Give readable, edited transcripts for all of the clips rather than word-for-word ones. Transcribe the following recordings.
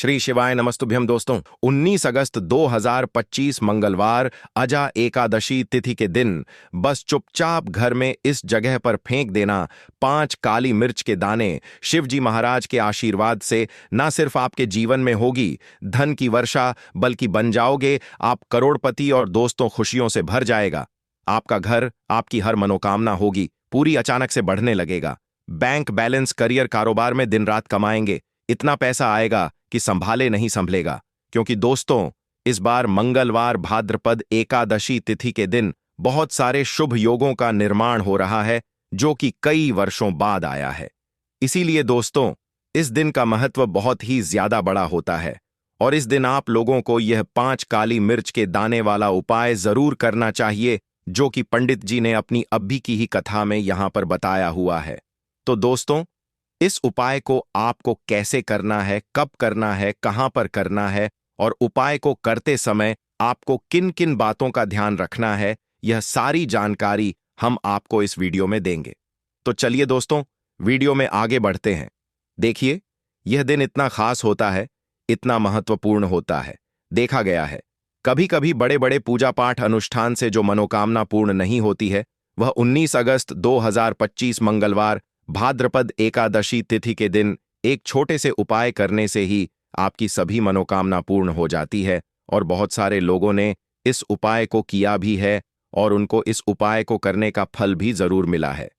श्री शिवाय नमस्तुभ्यम दोस्तों। 19 अगस्त 2025 मंगलवार अजा एकादशी तिथि के दिन बस चुपचाप घर में इस जगह पर फेंक देना 5 काली मिर्च के दाने शिव जी महाराज के आशीर्वाद से ना सिर्फ आपके जीवन में होगी धन की वर्षा, बल्कि बन जाओगे आप करोड़पति और दोस्तों खुशियों से भर जाएगा। आपका घर, आपकी हर मनोकामना होगी पूरी अचानक से बढ़ने लगेगा। बैंक बैलेंस, करियर, कारोबार में दिन रात कमाएंगे, इतना पैसा आएगा कि संभाले नहीं संभलेगा। क्योंकि दोस्तों, इस बार मंगलवार भाद्रपद एकादशी तिथि के दिन बहुत सारे शुभ योगों का निर्माण हो रहा है जो कि कई वर्षों बाद आया है। इसीलिए दोस्तों, इस दिन का महत्व बहुत ही ज्यादा बड़ा होता है और इस दिन आप लोगों को यह 5 काली मिर्च के दाने वाला उपाय जरूर करना चाहिए जो कि पंडित जी ने अपनी अभी की ही कथा में यहां पर बताया हुआ है। तो दोस्तों, इस उपाय को आपको कैसे करना है, कब करना है, कहां पर करना है और उपाय को करते समय आपको किन किन बातों का ध्यान रखना है, यह सारी जानकारी हम आपको इस वीडियो में देंगे। तो चलिए दोस्तों, वीडियो में आगे बढ़ते हैं। देखिए, यह दिन इतना खास होता है, इतना महत्वपूर्ण होता है। देखा गया है कभी कभी बड़े बड़े पूजा पाठ अनुष्ठान से जो मनोकामना पूर्ण नहीं होती है, वह 19 अगस्त 2025 मंगलवार भाद्रपद एकादशी तिथि के दिन एक छोटे से उपाय करने से ही आपकी सभी मनोकामना पूर्ण हो जाती है। और बहुत सारे लोगों ने इस उपाय को किया भी है और उनको इस उपाय को करने का फल भी जरूर मिला है।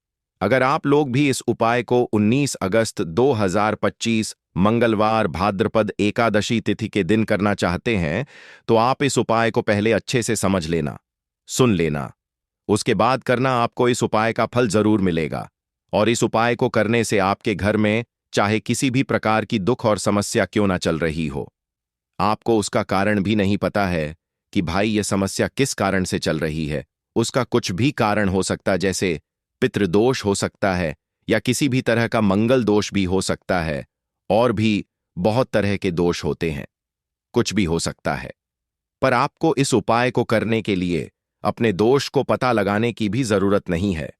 अगर आप लोग भी इस उपाय को 19 अगस्त 2025 मंगलवार भाद्रपद एकादशी तिथि के दिन करना चाहते हैं, तो आप इस उपाय को पहले अच्छे से समझ लेना, सुन लेना, उसके बाद करना। आपको इस उपाय का फल जरूर मिलेगा और इस उपाय को करने से आपके घर में चाहे किसी भी प्रकार की दुख और समस्या क्यों ना चल रही हो, आपको उसका कारण भी नहीं पता है कि भाई यह समस्या किस कारण से चल रही है। उसका कुछ भी कारण हो सकता, जैसे पितृदोष हो सकता है या किसी भी तरह का मंगल दोष भी हो सकता है, और भी बहुत तरह के दोष होते हैं, कुछ भी हो सकता है। पर आपको इस उपाय को करने के लिए अपने दोष को पता लगाने की भी जरूरत नहीं है।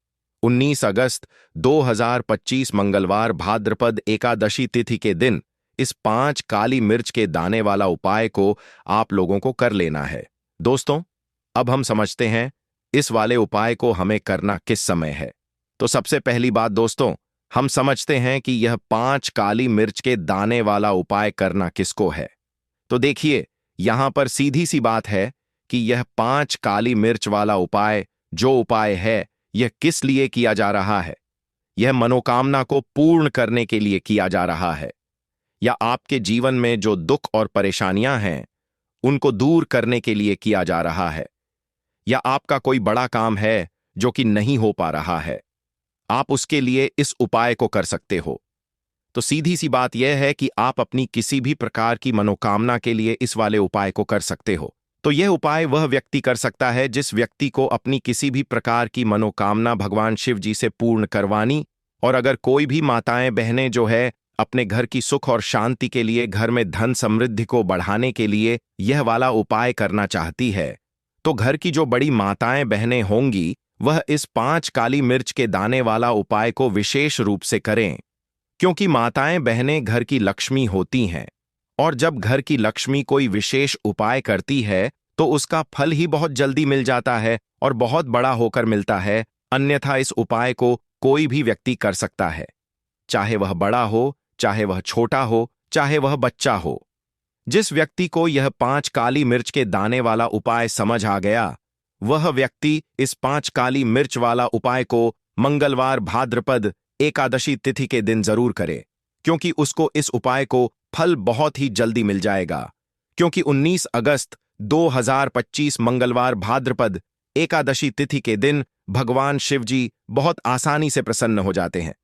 19 अगस्त 2025 मंगलवार भाद्रपद एकादशी तिथि के दिन इस 5 काली मिर्च के दाने वाला उपाय को आप लोगों को कर लेना है। दोस्तों, अब हम समझते हैं इस वाले उपाय को हमें करना किस समय है। तो सबसे पहली बात दोस्तों, हम समझते हैं कि यह 5 काली मिर्च के दाने वाला उपाय करना किसको है। तो देखिए, यहां पर सीधी सी बात है कि यह 5 काली मिर्च वाला उपाय जो उपाय है, यह किस लिए किया जा रहा है। यह मनोकामना को पूर्ण करने के लिए किया जा रहा है, या आपके जीवन में जो दुख और परेशानियां हैं उनको दूर करने के लिए किया जा रहा है, या आपका कोई बड़ा काम है जो कि नहीं हो पा रहा है, आप उसके लिए इस उपाय को कर सकते हो। तो सीधी सी बात यह है कि आप अपनी किसी भी प्रकार की मनोकामना के लिए इस वाले उपाय को कर सकते हो। तो यह उपाय वह व्यक्ति कर सकता है जिस व्यक्ति को अपनी किसी भी प्रकार की मनोकामना भगवान शिव जी से पूर्ण करवानी, और अगर कोई भी माताएं बहनें जो है अपने घर की सुख और शांति के लिए, घर में धन समृद्धि को बढ़ाने के लिए यह वाला उपाय करना चाहती है, तो घर की जो बड़ी माताएं बहनें होंगी वह इस 5 काली मिर्च के दाने वाला उपाय को विशेष रूप से करें। क्योंकि माताएं बहनें घर की लक्ष्मी होती हैं, और जब घर की लक्ष्मी कोई विशेष उपाय करती है तो उसका फल ही बहुत जल्दी मिल जाता है और बहुत बड़ा होकर मिलता है। अन्यथा इस उपाय को कोई भी व्यक्ति कर सकता है, चाहे वह बड़ा हो, चाहे वह छोटा हो, चाहे वह बच्चा हो। जिस व्यक्ति को यह 5 काली मिर्च के दाने वाला उपाय समझ आ गया, वह व्यक्ति इस 5 काली मिर्च वाला उपाय को मंगलवार भाद्रपद एकादशी तिथि के दिन जरूर करे, क्योंकि उसको इस उपाय को फल बहुत ही जल्दी मिल जाएगा। क्योंकि 19 अगस्त 2025 मंगलवार भाद्रपद एकादशी तिथि के दिन भगवान शिव जी बहुत आसानी से प्रसन्न हो जाते हैं।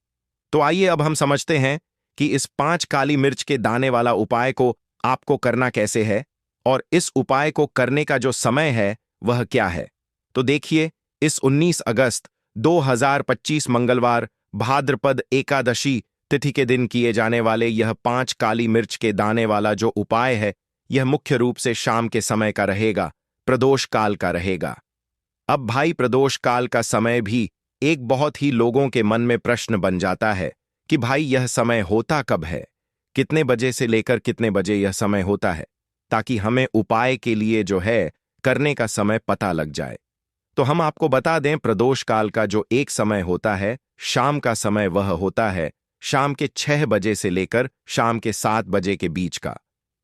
तो आइए अब हम समझते हैं कि इस 5 काली मिर्च के दाने वाला उपाय को आपको करना कैसे है और इस उपाय को करने का जो समय है वह क्या है। तो देखिए, इस 19 अगस्त 2025 मंगलवार भाद्रपद एकादशी तिथि के दिन किए जाने वाले यह 5 काली मिर्च के दाने वाला जो उपाय है, यह मुख्य रूप से शाम के समय का रहेगा, प्रदोष काल का रहेगा। अब भाई, प्रदोष काल का समय भी एक बहुत ही लोगों के मन में प्रश्न बन जाता है कि भाई यह समय होता कब है, कितने बजे से लेकर कितने बजे यह समय होता है, ताकि हमें उपाय के लिए जो है करने का समय पता लग जाए। तो हम आपको बता दें, प्रदोष काल का जो एक समय होता है, शाम का समय, वह होता है शाम के 6 बजे से लेकर शाम के 7 बजे के बीच का।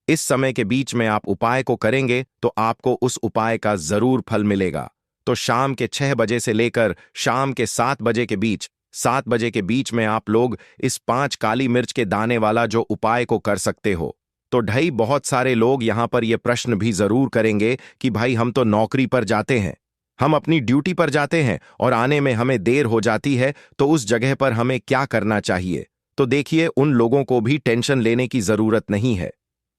इस समय के बीच में आप उपाय को करेंगे तो आपको उस उपाय का जरूर फल मिलेगा। तो शाम के 6 बजे से लेकर शाम के 7 बजे के बीच, 7 बजे के बीच में आप लोग इस 5 काली मिर्च के दाने वाला जो उपाय को कर सकते हो। तो ढाई बहुत सारे लोग यहां पर यह प्रश्न भी जरूर करेंगे कि भाई हम तो नौकरी पर जाते हैं, हम अपनी ड्यूटी पर जाते हैं और आने में हमें देर हो जाती है, तो उस जगह पर हमें क्या करना चाहिए। तो देखिए, उन लोगों को भी टेंशन लेने की जरूरत नहीं है।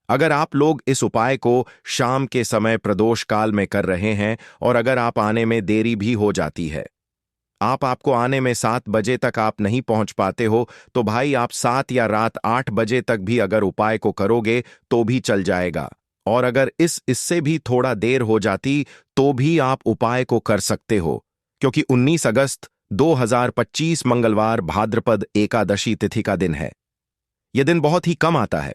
अगर आप लोग इस उपाय को शाम के समय प्रदोष काल में कर रहे हैं और अगर आप आने में देरी भी हो जाती है, आपको आने में 7 बजे तक आप नहीं पहुंच पाते हो, तो भाई आप 7 या रात 8 बजे तक भी अगर उपाय को करोगे तो भी चल जाएगा। और अगर इससे भी थोड़ा देर हो जाती तो भी आप उपाय को कर सकते हो, क्योंकि 19 अगस्त 2025 मंगलवार भाद्रपद एकादशी तिथि का दिन है। यह दिन बहुत ही कम आता है,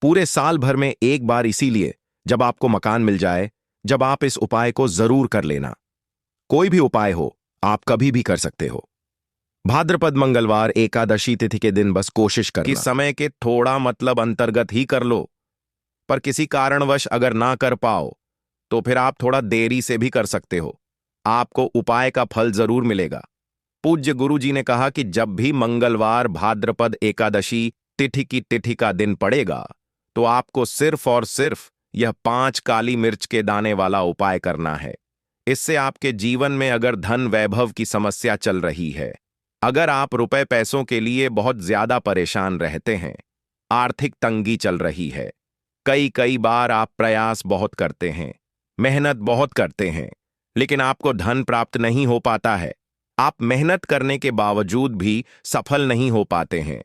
पूरे साल भर में एक बार, इसीलिए जब आपको मकान मिल जाए, जब आप इस उपाय को जरूर कर लेना। कोई भी उपाय हो, आप कभी भी कर सकते हो। भाद्रपद मंगलवार एकादशी तिथि के दिन बस कोशिश करना कि समय के थोड़ा मतलब अंतर्गत ही कर लो, पर किसी कारणवश अगर ना कर पाओ तो फिर आप थोड़ा देरी से भी कर सकते हो, आपको उपाय का फल जरूर मिलेगा। पूज्य गुरु जी ने कहा कि जब भी मंगलवार भाद्रपद एकादशी तिथि की तिथि का दिन पड़ेगा तो आपको सिर्फ और सिर्फ यह 5 काली मिर्च के दाने वाला उपाय करना है। इससे आपके जीवन में अगर धन वैभव की समस्या चल रही है, अगर आप रुपए पैसों के लिए बहुत ज्यादा परेशान रहते हैं, आर्थिक तंगी चल रही है, कई बार आप प्रयास बहुत करते हैं, मेहनत बहुत करते हैं, लेकिन आपको धन प्राप्त नहीं हो पाता है, आप मेहनत करने के बावजूद भी सफल नहीं हो पाते हैं,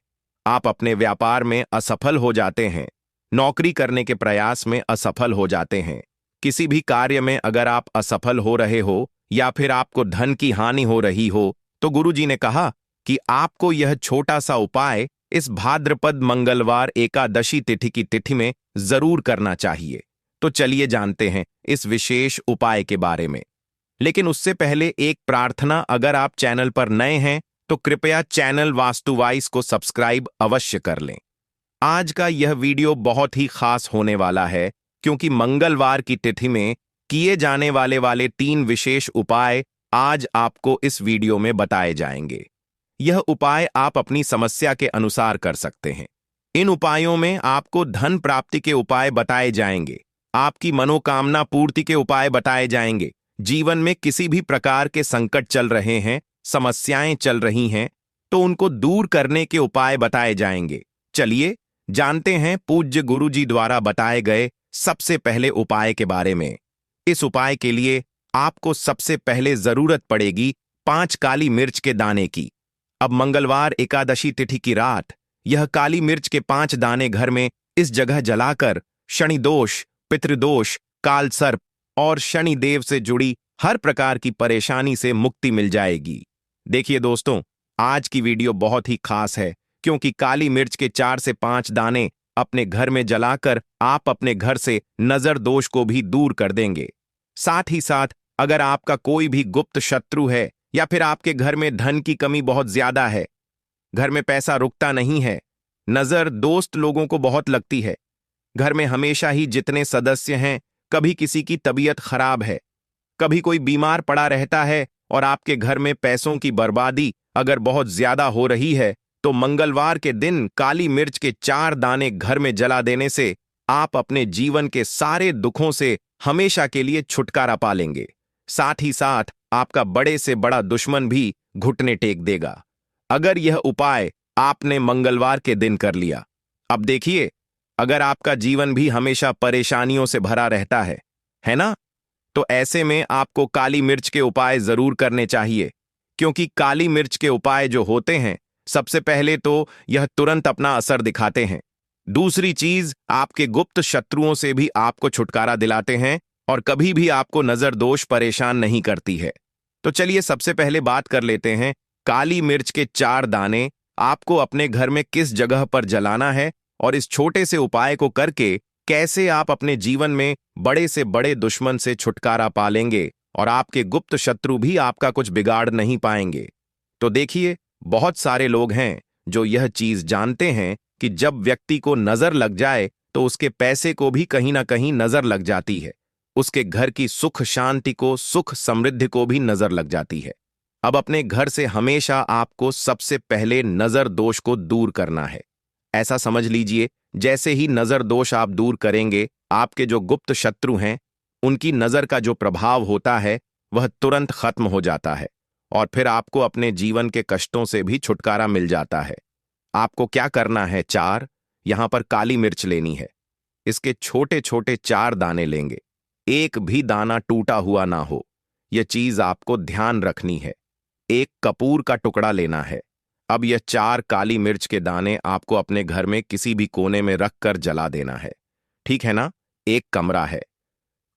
आप अपने व्यापार में असफल हो जाते हैं, नौकरी करने के प्रयास में असफल हो जाते हैं, किसी भी कार्य में अगर आप असफल हो रहे हो या फिर आपको धन की हानि हो रही हो, तो गुरुजी ने कहा कि आपको यह छोटा सा उपाय इस भाद्रपद मंगलवार एकादशी तिथि की तिथि में जरूर करना चाहिए। तो चलिए जानते हैं इस विशेष उपाय के बारे में। लेकिन उससे पहले एक प्रार्थना, अगर आप चैनल पर नए हैं तो कृपया चैनल वास्तुवाइज को सब्सक्राइब अवश्य कर लें। आज का यह वीडियो बहुत ही खास होने वाला है, क्योंकि मंगलवार की तिथि में किए जाने वाले 3 विशेष उपाय आज आपको इस वीडियो में बताए जाएंगे। यह उपाय आप अपनी समस्या के अनुसार कर सकते हैं। इन उपायों में आपको धन प्राप्ति के उपाय बताए जाएंगे, आपकी मनोकामना पूर्ति के उपाय बताए जाएंगे, जीवन में किसी भी प्रकार के संकट चल रहे हैं, समस्याएं चल रही हैं, तो उनको दूर करने के उपाय बताए जाएंगे। चलिए जानते हैं पूज्य गुरुजी द्वारा बताए गए सबसे पहले उपाय के बारे में। इस उपाय के लिए आपको सबसे पहले जरूरत पड़ेगी 5 काली मिर्च के दाने की। अब मंगलवार एकादशी तिथि की रात यह काली मिर्च के 5 दाने घर में इस जगह जलाकर शनि दोष, पितृदोष, काल सर्प और शनि देव से जुड़ी हर प्रकार की परेशानी से मुक्ति मिल जाएगी। देखिए दोस्तों, आज की वीडियो बहुत ही खास है, क्योंकि काली मिर्च के 4 से 5 दाने अपने घर में जलाकर आप अपने घर से नजर दोष को भी दूर कर देंगे। साथ ही साथ अगर आपका कोई भी गुप्त शत्रु है या फिर आपके घर में धन की कमी बहुत ज्यादा है, घर में पैसा रुकता नहीं है, नजर दोस्त लोगों को बहुत लगती है, घर में हमेशा ही जितने सदस्य हैं कभी किसी की तबीयत खराब है, कभी कोई बीमार पड़ा रहता है और आपके घर में पैसों की बर्बादी अगर बहुत ज्यादा हो रही है, तो मंगलवार के दिन काली मिर्च के 4 दाने घर में जला देने से आप अपने जीवन के सारे दुखों से हमेशा के लिए छुटकारा पा लेंगे। साथ ही साथ आपका बड़े से बड़ा दुश्मन भी घुटने टेक देगा, अगर यह उपाय आपने मंगलवार के दिन कर लिया। अब देखिए, अगर आपका जीवन भी हमेशा परेशानियों से भरा रहता है ना, तो ऐसे में आपको काली मिर्च के उपाय जरूर करने चाहिए, क्योंकि काली मिर्च के उपाय जो होते हैं, सबसे पहले तो यह तुरंत अपना असर दिखाते हैं, दूसरी चीज आपके गुप्त शत्रुओं से भी आपको छुटकारा दिलाते हैं और कभी भी आपको नजर दोष परेशान नहीं करती है। तो चलिए सबसे पहले बात कर लेते हैं, काली मिर्च के 4 दाने आपको अपने घर में किस जगह पर जलाना है और इस छोटे से उपाय को करके कैसे आप अपने जीवन में बड़े से बड़े दुश्मन से छुटकारा पा लेंगे और आपके गुप्त शत्रु भी आपका कुछ बिगाड़ नहीं पाएंगे। तो देखिए, बहुत सारे लोग हैं जो यह चीज जानते हैं कि जब व्यक्ति को नजर लग जाए तो उसके पैसे को भी कहीं ना कहीं नजर लग जाती है, उसके घर की सुख शांति को, सुख समृद्धि को भी नजर लग जाती है। अब अपने घर से हमेशा आपको सबसे पहले नजर दोष को दूर करना है। ऐसा समझ लीजिए, जैसे ही नजर दोष आप दूर करेंगे, आपके जो गुप्त शत्रु हैं उनकी नजर का जो प्रभाव होता है वह तुरंत खत्म हो जाता है और फिर आपको अपने जीवन के कष्टों से भी छुटकारा मिल जाता है। आपको क्या करना है, 4 यहां पर काली मिर्च लेनी है। इसके छोटे छोटे 4 दाने लेंगे, एक भी दाना टूटा हुआ ना हो, यह चीज आपको ध्यान रखनी है। एक कपूर का टुकड़ा लेना है। अब यह 4 काली मिर्च के दाने आपको अपने घर में किसी भी कोने में रखकर जला देना है, ठीक है ना। एक कमरा है,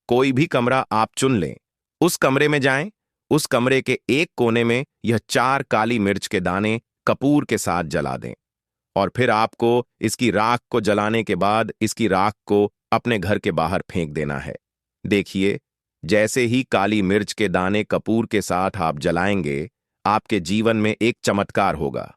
कोई भी कमरा आप चुन लें, उस कमरे में जाएं, उस कमरे के एक कोने में यह 4 काली मिर्च के दाने कपूर के साथ जला दें और फिर आपको इसकी राख को जलाने के बाद इसकी राख को अपने घर के बाहर फेंक देना है। देखिए, जैसे ही काली मिर्च के दाने कपूर के साथ आप जलाएंगे, आपके जीवन में एक चमत्कार होगा।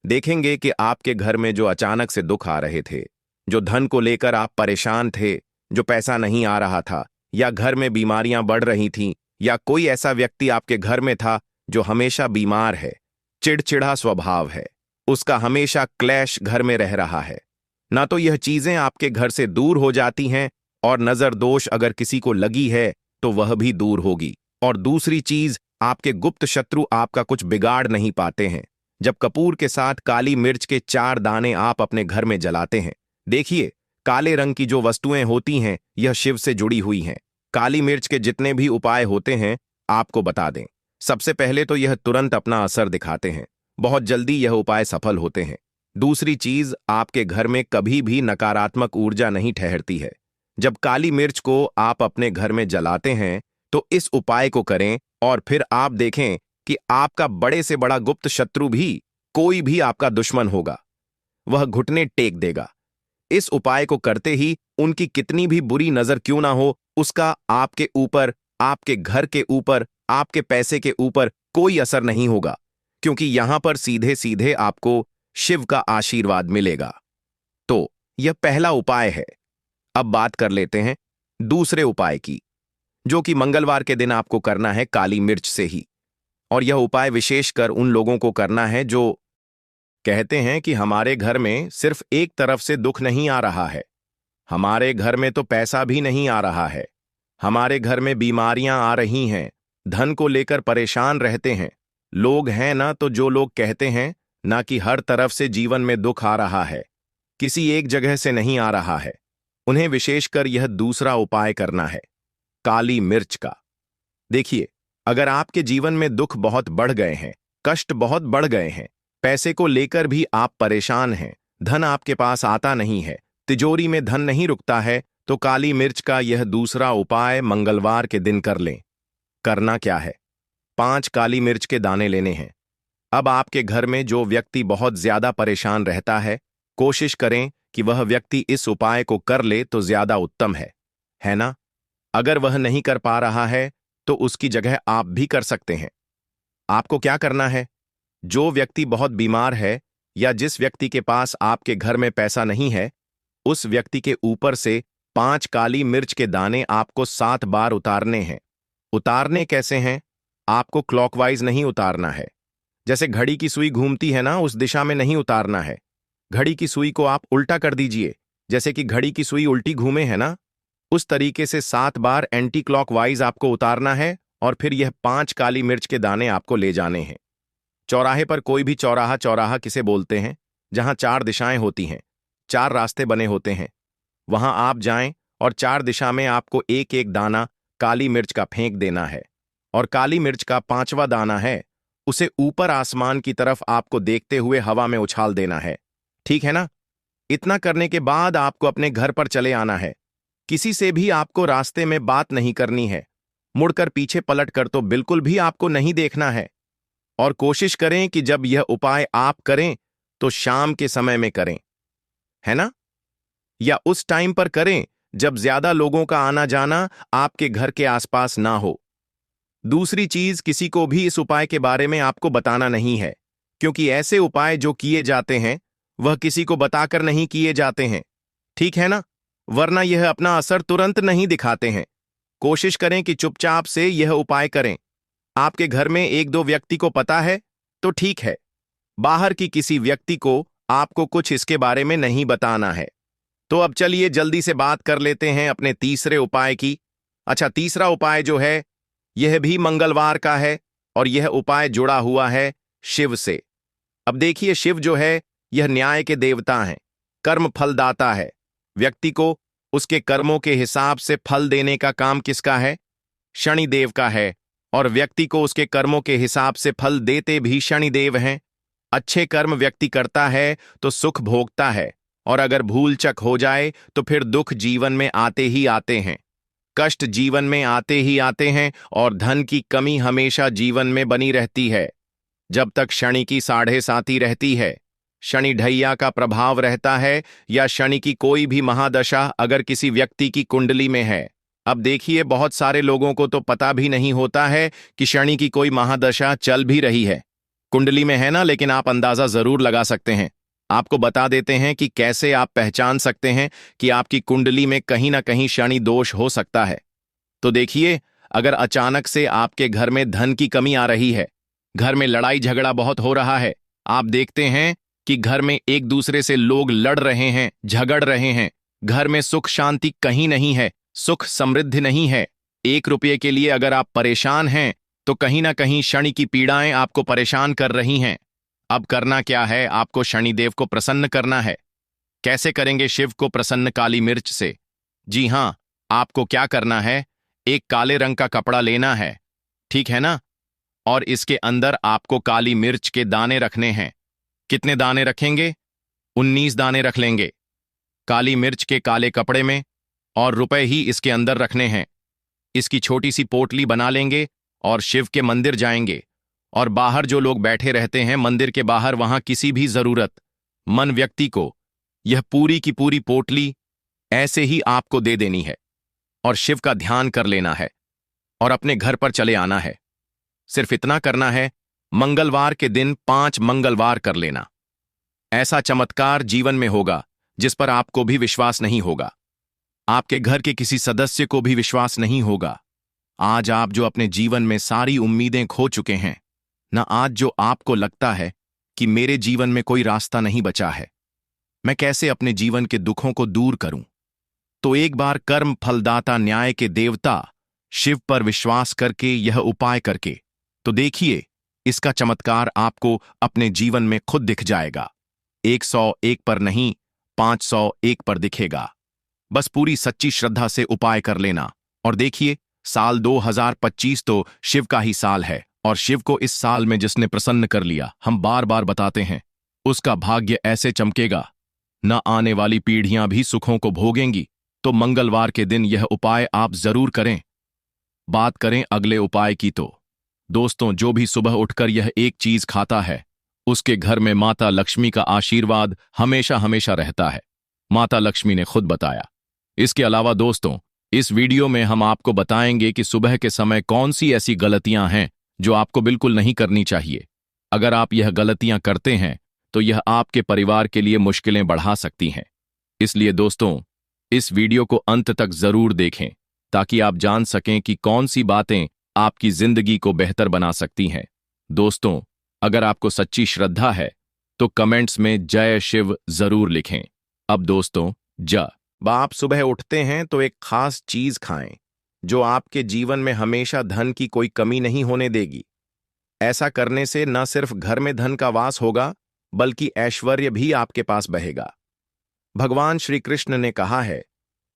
देखेंगे कि आपके घर में जो अचानक से दुख आ रहे थे, जो धन को लेकर आप परेशान थे, जो पैसा नहीं आ रहा था, या घर में बीमारियां बढ़ रही थीं, या कोई ऐसा व्यक्ति आपके घर में था जो हमेशा बीमार है, चिड़चिड़ा स्वभाव है, उसका हमेशा क्लेश घर में रह रहा है, ना तो यह चीजें आपके घर से दूर हो जाती हैं और नजर दोष अगर किसी को लगी है तो वह भी दूर होगी। और दूसरी चीज, आपके गुप्त शत्रु आपका कुछ बिगाड़ नहीं पाते हैं। जब कपूर के साथ काली मिर्च के 4 दाने आप अपने घर में जलाते हैं, देखिए, काले रंग की जो वस्तुएं होती हैं यह शिव से जुड़ी हुई हैं। काली मिर्च के जितने भी उपाय होते हैं आपको बता दें, सबसे पहले तो यह तुरंत अपना असर दिखाते हैं, बहुत जल्दी यह उपाय सफल होते हैं। दूसरी चीज, आपके घर में कभी भी नकारात्मक ऊर्जा नहीं ठहरती है। जब काली मिर्च को आप अपने घर में जलाते हैं तो इस उपाय को करें और फिर आप देखें कि आपका बड़े से बड़ा गुप्त शत्रु भी, कोई भी आपका दुश्मन होगा, वह घुटने टेक देगा। इस उपाय को करते ही उनकी कितनी भी बुरी नजर क्यों ना हो, उसका आपके ऊपर, आपके घर के ऊपर, आपके पैसे के ऊपर कोई असर नहीं होगा, क्योंकि यहां पर सीधे सीधे आपको शिव का आशीर्वाद मिलेगा। तो यह पहला उपाय है। अब बात कर लेते हैं दूसरे उपाय की, जो कि मंगलवार के दिन आपको करना है काली मिर्च से ही। और यह उपाय विशेषकर उन लोगों को करना है जो कहते हैं कि हमारे घर में सिर्फ एक तरफ से दुख नहीं आ रहा है, हमारे घर में तो पैसा भी नहीं आ रहा है, हमारे घर में बीमारियां आ रही हैं, धन को लेकर परेशान रहते हैं। लोग हैं ना, तो जो लोग कहते हैं ना कि हर तरफ से जीवन में दुख आ रहा है, किसी एक जगह से नहीं आ रहा है, उन्हें विशेषकर यह दूसरा उपाय करना है, काली मिर्च का। देखिए, अगर आपके जीवन में दुख बहुत बढ़ गए हैं, कष्ट बहुत बढ़ गए हैं, पैसे को लेकर भी आप परेशान हैं, धन आपके पास आता नहीं है, तिजोरी में धन नहीं रुकता है, तो काली मिर्च का यह दूसरा उपाय मंगलवार के दिन कर लें। करना क्या है, 5 काली मिर्च के दाने लेने हैं। अब आपके घर में जो व्यक्ति बहुत ज्यादा परेशान रहता है, कोशिश करें कि वह व्यक्ति इस उपाय को कर ले तो ज्यादा उत्तम है ना। अगर वह नहीं कर पा रहा है तो उसकी जगह आप भी कर सकते हैं। आपको क्या करना है, जो व्यक्ति बहुत बीमार है या जिस व्यक्ति के पास आपके घर में पैसा नहीं है, उस व्यक्ति के ऊपर से 5 काली मिर्च के दाने आपको 7 बार उतारने हैं। उतारने कैसे हैं, आपको क्लॉकवाइज नहीं उतारना है, जैसे घड़ी की सुई घूमती है ना, उस दिशा में नहीं उतारना है। घड़ी की सुई को आप उल्टा कर दीजिए, जैसे कि घड़ी की सुई उल्टी घूमे है ना, उस तरीके से 7 बार एंटी क्लॉकवाइज आपको उतारना है और फिर यह 5 काली मिर्च के दाने आपको ले जाने हैं। चौराहे पर, कोई भी चौराहा, चौराहा किसे बोलते हैं, जहां 4 दिशाएं होती हैं, 4 रास्ते बने होते हैं, वहां आप जाएं और 4 दिशा में आपको एक एक दाना काली मिर्च का फेंक देना है। और काली मिर्च का 5वां दाना है, उसे ऊपर आसमान की तरफ आपको देखते हुए हवा में उछाल देना है, ठीक है ना। इतना करने के बाद आपको अपने घर पर चले आना है। किसी से भी आपको रास्ते में बात नहीं करनी है, मुड़कर पीछे पलट कर तो बिल्कुल भी आपको नहीं देखना है। और कोशिश करें कि जब यह उपाय आप करें तो शाम के समय में करें, है ना। या उस टाइम पर करें जब ज्यादा लोगों का आना जाना आपके घर के आसपास ना हो। दूसरी चीज, किसी को भी इस उपाय के बारे में आपको बताना नहीं है, क्योंकि ऐसे उपाय जो किए जाते हैं वह किसी को बताकर नहीं किए जाते हैं, ठीक है ना? वरना यह अपना असर तुरंत नहीं दिखाते हैं। कोशिश करें कि चुपचाप से यह उपाय करें। आपके घर में एक दो व्यक्ति को पता है तो ठीक है, बाहर की किसी व्यक्ति को आपको कुछ इसके बारे में नहीं बताना है। तो अब चलिए जल्दी से बात कर लेते हैं अपने तीसरे उपाय की। अच्छा, तीसरा उपाय जो है यह भी मंगलवार का है और यह उपाय जुड़ा हुआ है शिव से। अब देखिए, शिव जो है यह न्याय के देवता हैं, कर्म फलदाता है। व्यक्ति को उसके कर्मों के हिसाब से फल देने का काम किसका है? शनिदेव का है। और व्यक्ति को उसके कर्मों के हिसाब से फल देते भी शनिदेव हैं। अच्छे कर्म व्यक्ति करता है तो सुख भोगता है, और अगर भूल चक हो जाए तो फिर दुख जीवन में आते ही आते हैं, कष्ट जीवन में आते ही आते हैं, और धन की कमी हमेशा जीवन में बनी रहती है जब तक शनि की साढ़े साती रहती है। शनि ढैया का प्रभाव रहता है या शनि की कोई भी महादशा अगर किसी व्यक्ति की कुंडली में है। अब देखिए, बहुत सारे लोगों को तो पता भी नहीं होता है कि शनि की कोई महादशा चल भी रही है, कुंडली में है ना, लेकिन आप अंदाजा जरूर लगा सकते हैं। आपको बता देते हैं कि कैसे आप पहचान सकते हैं कि आपकी कुंडली में कहीं ना कहीं शनि दोष हो सकता है। तो देखिए, अगर अचानक से आपके घर में धन की कमी आ रही है, घर में लड़ाई झगड़ा बहुत हो रहा है, आप देखते हैं कि घर में एक दूसरे से लोग लड़ रहे हैं, झगड़ रहे हैं, घर में सुख शांति कहीं नहीं है, सुख समृद्धि नहीं है, 1 रुपये के लिए अगर आप परेशान हैं तो कहीं ना कहीं शनि की पीड़ाएं आपको परेशान कर रही हैं। अब करना क्या है? आपको शनिदेव को प्रसन्न करना है। कैसे करेंगे शिव को प्रसन्न? काली मिर्च से। जी हां, आपको क्या करना है, एक काले रंग का कपड़ा लेना है, ठीक है ना, और इसके अंदर आपको काली मिर्च के दाने रखने हैं। कितने दाने रखेंगे? 19 दाने रख लेंगे काली मिर्च के काले कपड़े में, और रुपए ही इसके अंदर रखने हैं। इसकी छोटी सी पोटली बना लेंगे और शिव के मंदिर जाएंगे, और बाहर जो लोग बैठे रहते हैं मंदिर के बाहर, वहां किसी भी जरूरत मन व्यक्ति को यह पूरी की पूरी पोटली ऐसे ही आपको दे देनी है, और शिव का ध्यान कर लेना है और अपने घर पर चले आना है। सिर्फ इतना करना है, मंगलवार के दिन 5 मंगलवार कर लेना। ऐसा चमत्कार जीवन में होगा जिस पर आपको भी विश्वास नहीं होगा, आपके घर के किसी सदस्य को भी विश्वास नहीं होगा। आज आप जो अपने जीवन में सारी उम्मीदें खो चुके हैं ना, आज जो आपको लगता है कि मेरे जीवन में कोई रास्ता नहीं बचा है, मैं कैसे अपने जीवन के दुखों को दूर करूं, तो एक बार कर्म फलदाता न्याय के देवता शिव पर विश्वास करके यह उपाय करके तो देखिए, इसका चमत्कार आपको अपने जीवन में खुद दिख जाएगा। 101 पर नहीं, 501 पर दिखेगा। बस पूरी सच्ची श्रद्धा से उपाय कर लेना, और देखिए, साल 2025 तो शिव का ही साल है, और शिव को इस साल में जिसने प्रसन्न कर लिया, हम बार बार बताते हैं, उसका भाग्य ऐसे चमकेगा, न आने वाली पीढ़ियां भी सुखों को भोगेंगी। तो मंगलवार के दिन यह उपाय आप जरूर करें। बात करें अगले उपाय की तो दोस्तों, जो भी सुबह उठकर यह एक चीज खाता है, उसके घर में माता लक्ष्मी का आशीर्वाद हमेशा हमेशा रहता है। माता लक्ष्मी ने खुद बताया। इसके अलावा दोस्तों, इस वीडियो में हम आपको बताएंगे कि सुबह के समय कौन सी ऐसी गलतियां हैं जो आपको बिल्कुल नहीं करनी चाहिए। अगर आप यह गलतियां करते हैं तो यह आपके परिवार के लिए मुश्किलें बढ़ा सकती हैं। इसलिए दोस्तों, इस वीडियो को अंत तक जरूर देखें ताकि आप जान सकें कि कौन सी बातें आपकी जिंदगी को बेहतर बना सकती हैं। दोस्तों, अगर आपको सच्ची श्रद्धा है तो कमेंट्स में जय शिव जरूर लिखें। अब दोस्तों, आप सुबह उठते हैं तो एक खास चीज खाएं जो आपके जीवन में हमेशा धन की कोई कमी नहीं होने देगी। ऐसा करने से न सिर्फ घर में धन का वास होगा, बल्कि ऐश्वर्य भी आपके पास बहेगा। भगवान श्री कृष्ण ने कहा है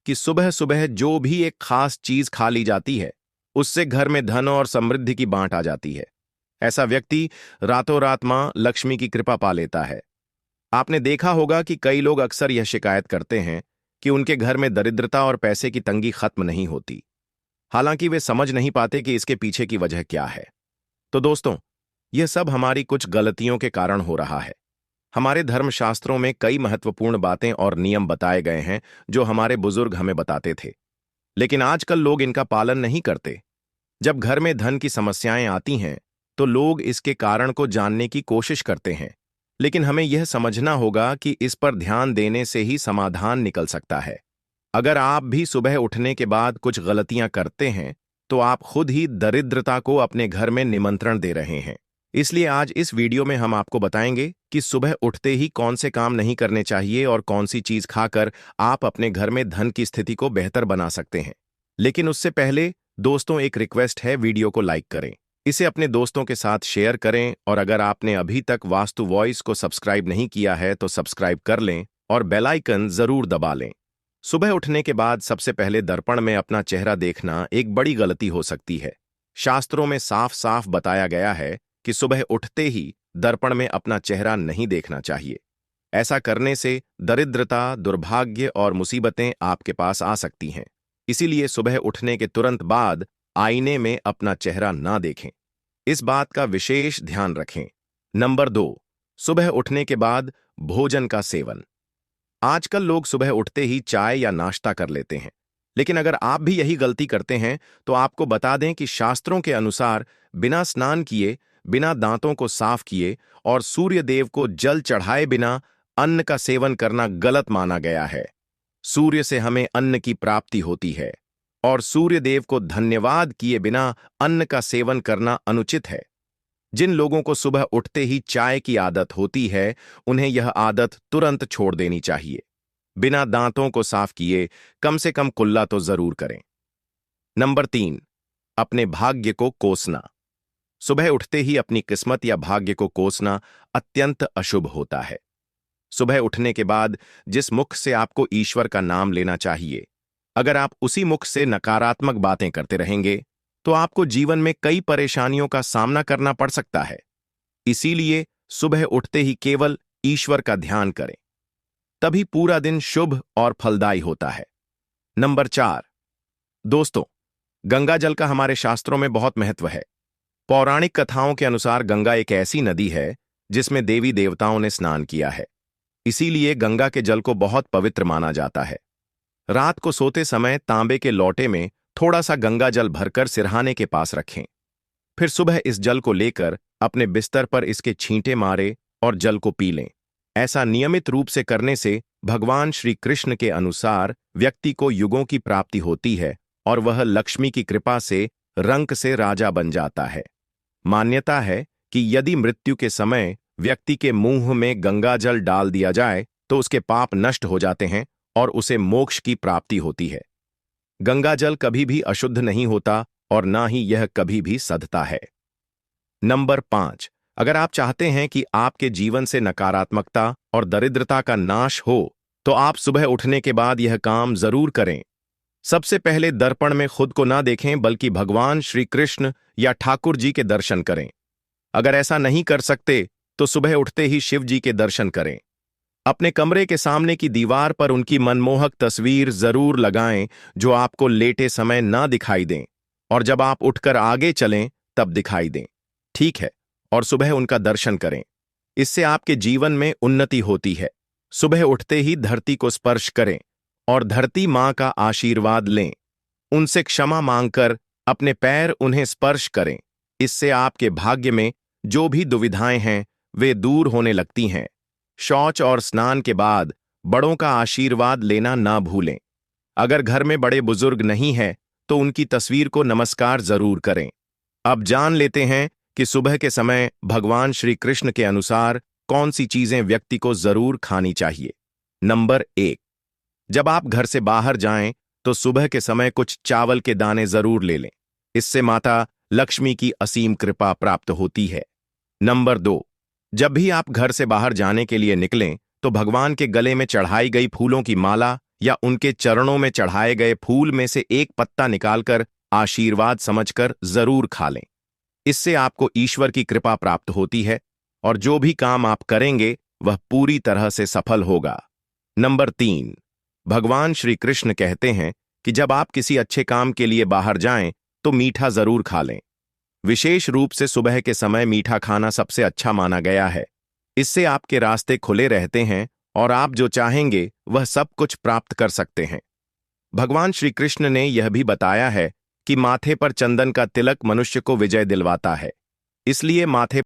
कि सुबह सुबह जो भी एक खास चीज खा ली जाती है, उससे घर में धन और समृद्धि की बांट आ जाती है। ऐसा व्यक्ति रातों रात मां लक्ष्मी की कृपा पा लेता है। आपने देखा होगा कि कई लोग अक्सर यह शिकायत करते हैं कि उनके घर में दरिद्रता और पैसे की तंगी खत्म नहीं होती, हालांकि वे समझ नहीं पाते कि इसके पीछे की वजह क्या है। तो दोस्तों, यह सब हमारी कुछ गलतियों के कारण हो रहा है। हमारे धर्मशास्त्रों में कई महत्वपूर्ण बातें और नियम बताए गए हैं जो हमारे बुजुर्ग हमें बताते थे, लेकिन आजकल लोग इनका पालन नहीं करते। जब घर में धन की समस्याएं आती हैं, तो लोग इसके कारण को जानने की कोशिश करते हैं, लेकिन हमें यह समझना होगा कि इस पर ध्यान देने से ही समाधान निकल सकता है। अगर आप भी सुबह उठने के बाद कुछ गलतियां करते हैं, तो आप खुद ही दरिद्रता को अपने घर में निमंत्रण दे रहे हैं। इसलिए आज इस वीडियो में हम आपको बताएंगे कि सुबह उठते ही कौन से काम नहीं करने चाहिए और कौन सी चीज खाकर आप अपने घर में धन की स्थिति को बेहतर बना सकते हैं। लेकिन उससे पहले दोस्तों, एक रिक्वेस्ट है, वीडियो को लाइक करें, इसे अपने दोस्तों के साथ शेयर करें और अगर आपने अभी तक वास्तु वॉइस को सब्सक्राइब नहीं किया है तो सब्सक्राइब कर लें और बेल आइकन जरूर दबा लें। सुबह उठने के बाद सबसे पहले दर्पण में अपना चेहरा देखना एक बड़ी गलती हो सकती है। शास्त्रों में साफ साफ बताया गया है कि सुबह उठते ही दर्पण में अपना चेहरा नहीं देखना चाहिए। ऐसा करने से दरिद्रता, दुर्भाग्य और मुसीबतें आपके पास आ सकती हैं। इसीलिए सुबह उठने के तुरंत बाद आईने में अपना चेहरा ना देखें। इस बात का विशेष ध्यान रखें। नंबर 2, सुबह उठने के बाद भोजन का सेवन। आजकल लोग सुबह उठते ही चाय या नाश्ता कर लेते हैं, लेकिन अगर आप भी यही गलती करते हैं तो आपको बता दें कि शास्त्रों के अनुसार बिना स्नान किए, बिना दांतों को साफ किए और सूर्य देव को जल चढ़ाए बिना अन्न का सेवन करना गलत माना गया है। सूर्य से हमें अन्न की प्राप्ति होती है और सूर्य देव को धन्यवाद किए बिना अन्न का सेवन करना अनुचित है। जिन लोगों को सुबह उठते ही चाय की आदत होती है, उन्हें यह आदत तुरंत छोड़ देनी चाहिए। बिना दांतों को साफ किए कम से कम कुल्ला तो जरूर करें। नंबर 3, अपने भाग्य को कोसना। सुबह उठते ही अपनी किस्मत या भाग्य को कोसना अत्यंत अशुभ होता है। सुबह उठने के बाद जिस मुख से आपको ईश्वर का नाम लेना चाहिए, अगर आप उसी मुख से नकारात्मक बातें करते रहेंगे तो आपको जीवन में कई परेशानियों का सामना करना पड़ सकता है। इसीलिए सुबह उठते ही केवल ईश्वर का ध्यान करें, तभी पूरा दिन शुभ और फलदायी होता है। नंबर 4, दोस्तों, गंगा जल का हमारे शास्त्रों में बहुत महत्व है। पौराणिक कथाओं के अनुसार गंगा एक ऐसी नदी है जिसमें देवी देवताओं ने स्नान किया है। इसीलिए गंगा के जल को बहुत पवित्र माना जाता है। रात को सोते समय तांबे के लोटे में थोड़ा सा गंगा जल भरकर सिरहाने के पास रखें। फिर सुबह इस जल को लेकर अपने बिस्तर पर इसके छींटे मारे और जल को पी लें। ऐसा नियमित रूप से करने से भगवान श्री कृष्ण के अनुसार व्यक्ति को युगों की प्राप्ति होती है और वह लक्ष्मी की कृपा से रंक से राजा बन जाता है। मान्यता है कि यदि मृत्यु के समय व्यक्ति के मुंह में गंगा जल डाल दिया जाए तो उसके पाप नष्ट हो जाते हैं और उसे मोक्ष की प्राप्ति होती है। गंगा जल कभी भी अशुद्ध नहीं होता और ना ही यह कभी भी सधता है। नंबर 5, अगर आप चाहते हैं कि आपके जीवन से नकारात्मकता और दरिद्रता का नाश हो तो आप सुबह उठने के बाद यह काम जरूर करें। सबसे पहले दर्पण में खुद को ना देखें बल्कि भगवान श्री कृष्ण या ठाकुर जी के दर्शन करें। अगर ऐसा नहीं कर सकते तो सुबह उठते ही शिव जी के दर्शन करें। अपने कमरे के सामने की दीवार पर उनकी मनमोहक तस्वीर जरूर लगाएं जो आपको लेटे समय ना दिखाई दें और जब आप उठकर आगे चलें तब दिखाई दें। ठीक है, और सुबह उनका दर्शन करें। इससे आपके जीवन में उन्नति होती है। सुबह उठते ही धरती को स्पर्श करें और धरती मां का आशीर्वाद लें। उनसे क्षमा मांगकर अपने पैर उन्हें स्पर्श करें। इससे आपके भाग्य में जो भी दुविधाएं हैं वे दूर होने लगती हैं। शौच और स्नान के बाद बड़ों का आशीर्वाद लेना ना भूलें। अगर घर में बड़े बुजुर्ग नहीं हैं तो उनकी तस्वीर को नमस्कार जरूर करें। अब जान लेते हैं कि सुबह के समय भगवान श्री कृष्ण के अनुसार कौन सी चीजें व्यक्ति को जरूर खानी चाहिए। नंबर 1, जब आप घर से बाहर जाएं तो सुबह के समय कुछ चावल के दाने जरूर ले लें। इससे माता लक्ष्मी की असीम कृपा प्राप्त होती है। नंबर 2, जब भी आप घर से बाहर जाने के लिए निकलें तो भगवान के गले में चढ़ाई गई फूलों की माला या उनके चरणों में चढ़ाए गए फूल में से एक पत्ता निकालकर आशीर्वाद समझकर जरूर खा लें। इससे आपको ईश्वर की कृपा प्राप्त होती है और जो भी काम आप करेंगे वह पूरी तरह से सफल होगा। नंबर 3, भगवान श्री कृष्ण कहते हैं कि जब आप किसी अच्छे काम के लिए बाहर जाएं तो मीठा जरूर खा लें। विशेष रूप से सुबह के समय मीठा खाना सबसे अच्छा माना गया है। इससे आपके रास्ते खुले रहते हैं और आप जो चाहेंगे वह सब कुछ प्राप्त कर सकते हैं। भगवान श्री कृष्ण ने यह भी बताया है कि माथे पर चंदन का तिलक मनुष्य को विजय दिलवाता है। इसलिए माथे